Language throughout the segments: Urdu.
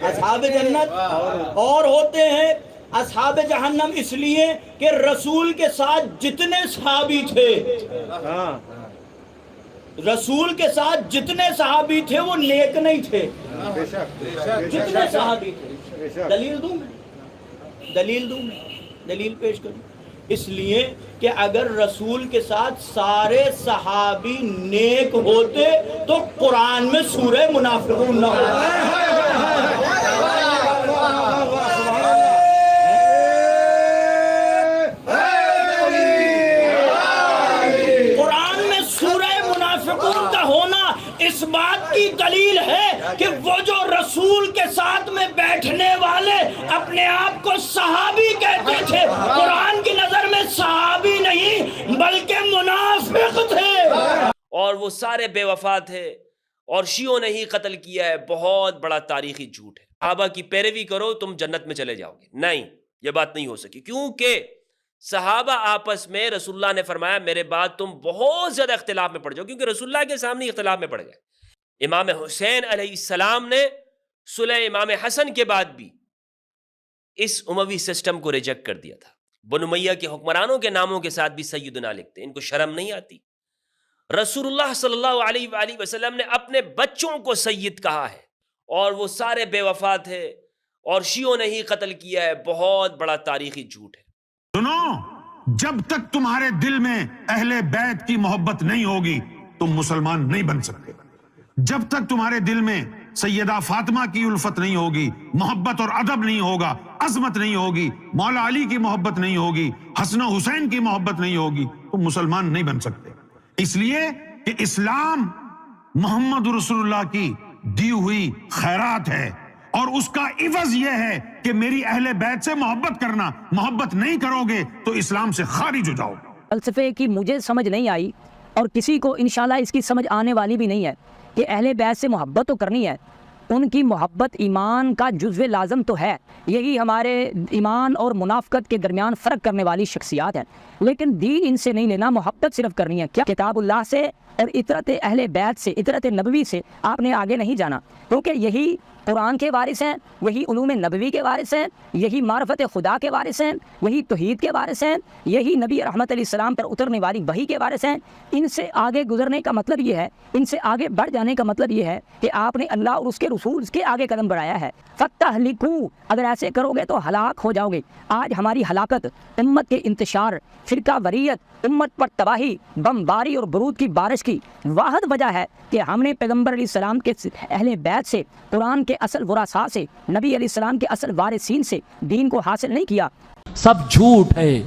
اصحاب جنت اور ہوتے ہیں اصحاب جہنم، اس لیے کہ رسول کے ساتھ جتنے صحابی تھے، رسول کے ساتھ جتنے صحابی تھے وہ نیک نہیں تھے. جتنے صحابی تھے. دلیل دوں میں، دلیل پیش کروں. اس لیے کہ اگر رسول کے ساتھ سارے صحابی نیک ہوتے تو قرآن میں سورہ منافقون نہ ہوتا. قرآن میں سورہ منافقون کا ہونا اس بات کی دلیل ہے کہ وہ جو رسول کے ساتھ میں بیٹھنے والے اپنے آپ کو صحابی کہتے تھے، قرآن کی نظر میں صحابی نہیں بلکہ منافق تھے. اور وہ سارے بے وفا تھے اور شیعوں نے ہی قتل کیا ہے. بہت بڑا تاریخی جھوٹ ہے. صحابہ کی پیروی کرو تم جنت میں چلے جاؤ گے. نہیں، یہ بات نہیں ہو سکی، کیونکہ صحابہ آپس میں رسول اللہ نے فرمایا میرے بعد تم بہت زیادہ اختلاف میں پڑ جاؤ، کیونکہ رسول اللہ کے سامنے اختلاف میں پڑ گئے. امام حسین علیہ السلام نے صلح امام حسن کے بعد بھی اس اموی سسٹم کو ریجیکٹ کر دیا تھا. بنو امیہ کے حکمرانوں کے ناموں کے ساتھ بھی سیدنا لکھتے، ان کو شرم نہیں آتی. رسول اللہ صلی اللہ علیہ وآلہ وسلم نے اپنے بچوں کو سید کہا ہے، اور وہ سارے بے وفا تھے اور شیعوں نے ہی قتل کیا ہے. بہت بڑا تاریخی جھوٹ ہے. سنو، جب تک تمہارے دل میں اہل بیت کی محبت نہیں ہوگی تم مسلمان نہیں بن سکتے. جب تک تمہارے دل میں سیدہ فاطمہ کی الفت نہیں ہوگی، محبت اور ادب نہیں ہوگا، عظمت نہیں ہوگی، مولا علی کی محبت نہیں ہوگی، حسن و حسین کی محبت نہیں ہوگی، تم مسلمان نہیں بن سکتے. اس لیے کہ اسلام محمد رسول اللہ کی دی ہوئی خیرات ہے، اور اس کا عوض یہ ہے کہ میری اہل بیت سے محبت کرنا. محبت نہیں کرو گے تو اسلام سے خارج ہو جاؤ. فلسفے کی مجھے سمجھ نہیں آئی اور کسی کو انشاءاللہ اس کی سمجھ آنے والی بھی نہیں ہے کہ اہل بیت سے محبت تو کرنی ہے. ان کی محبت ایمان کا جزو لازم تو ہے، یہی ہمارے ایمان اور منافقت کے درمیان فرق کرنے والی شخصیات ہیں. لیکن دین ان سے نہیں لینا، محبت صرف کرنی ہے. کیا کتاب اللہ سے اور اطرت اہل بیت سے، اطرت نبوی سے آپ نے آگے نہیں جانا، کیونکہ یہی قرآن کے وارث ہیں، وہی علوم نبوی کے وارث ہیں، یہی معرفت خدا کے وارث ہیں، وہی توحید کے وارث ہیں، یہی نبی رحمت علیہ السلام پر اترنے والی وحی کے وارث ہیں. ان سے آگے گزرنے کا مطلب یہ ہے، ان سے آگے بڑھ جانے کا مطلب یہ ہے کہ آپ نے اللہ اور اس کے رسول کے آگے قدم بڑھایا ہے. فتہلکوا، اگر ایسے کرو گے تو ہلاک ہو جاؤ گے. آج ہماری ہلاکت، امت کے انتشار، فرقہ واریت، امت پر تباہی، بمباری اور برود کی بارش کی واحد وجہ ہے کہ ہم نے پیغمبر علیہ السلام کے اہل بیت سے، قرآن کے اصل ورثاء سے، نبی علیہ السلام کے اصل وارثین سے دین کو حاصل نہیں کیا. سب جھوٹ ہے،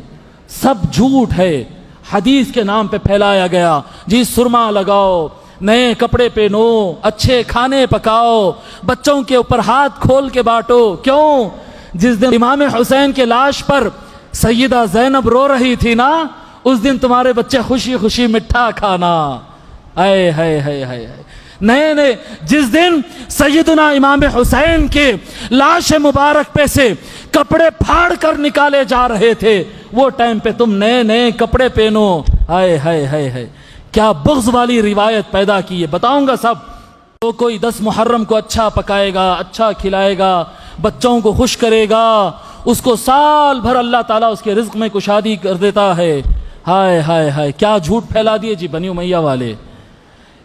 سب جھوٹ ہے. حدیث کے نام پہ پھیلایا گیا جی سرما لگاؤ، نئے کپڑے پہنو، اچھے کھانے پکاؤ، بچوں کے اوپر ہاتھ کھول کے بانٹو. کیوں؟ جس دن امام حسین کے لاش پر سیدہ زینب رو رہی تھی نا، اس دن تمہارے بچے خوشی خوشی مٹھا کھانا. اے ہے ہے نئے جس دن سیدنا امام حسین کے لاش مبارک پہ سے کپڑے پھاڑ کر نکالے جا رہے تھے، وہ ٹائم پہ تم نئے کپڑے پہنو. ہائے ہائے ہائے ہائے، کیا بغض والی روایت پیدا کی ہے. بتاؤں گا سب. تو کوئی 10 محرم کو اچھا پکائے گا، اچھا کھلائے گا، بچوں کو خوش کرے گا، اس کو سال بھر اللہ تعالیٰ اس کے رزق میں کشادگی کر دیتا ہے. ہائے ہائے ہائے، کیا جھوٹ پھیلا دیے جی بنی امیہ والے.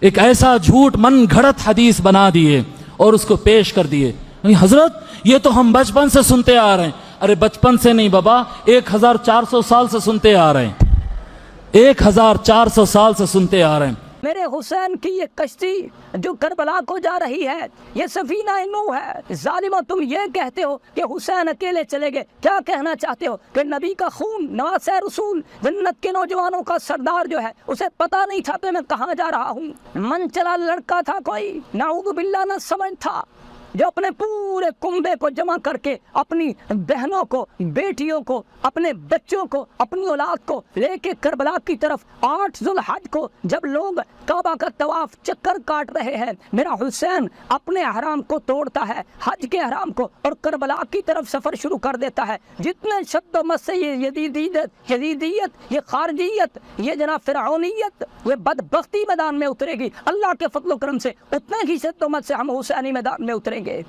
ایک ایسا جھوٹ من گھڑت حدیث بنا دیے اور اس کو پیش کر دیے. حضرت یہ تو ہم بچپن سے سنتے آ رہے ہیں. ارے بچپن سے نہیں بابا، 1400 سال سے سنتے آ رہے ہیں. 1400 سال سے سنتے آ رہے ہیں. میرے حسین کی یہ کشتی جو کربلا کو جا رہی ہے، یہ سفینہ نوح ہے. ظالمہ، تم یہ کہتے ہو کہ حسین اکیلے چلے گئے. کیا کہنا چاہتے ہو کہ نبی کا خون، نواسہ رسول، جنت کے نوجوانوں کا سردار جو ہے، اسے پتہ نہیں تھا کہ میں کہاں جا رہا ہوں؟ من چلا لڑکا تھا کوئی، نعوذ باللہ، نہ سمجھ تھا، جو اپنے پورے کنبے کو جمع کر کے اپنی بہنوں کو، بیٹیوں کو، اپنے بچوں کو، اپنی اولاد کو لے کے کربلا کی طرف 8 ذوالحج کو جب لوگ کعبہ کا طواف چکر کاٹ رہے ہیں، میرا حسین اپنے احرام کو توڑتا ہے، حج کے احرام کو، اور کربلا کی طرف سفر شروع کر دیتا ہے. جتنے شد و مت سے یہ یزیدیت، یہ خارجیت، یہ جناب فرعونیت، یہ بدبختی میدان میں اترے گی، اللہ کے فضل و کرم سے اتنے ہی شد و مت سے ہم حسینی میدان میں اتریں گے.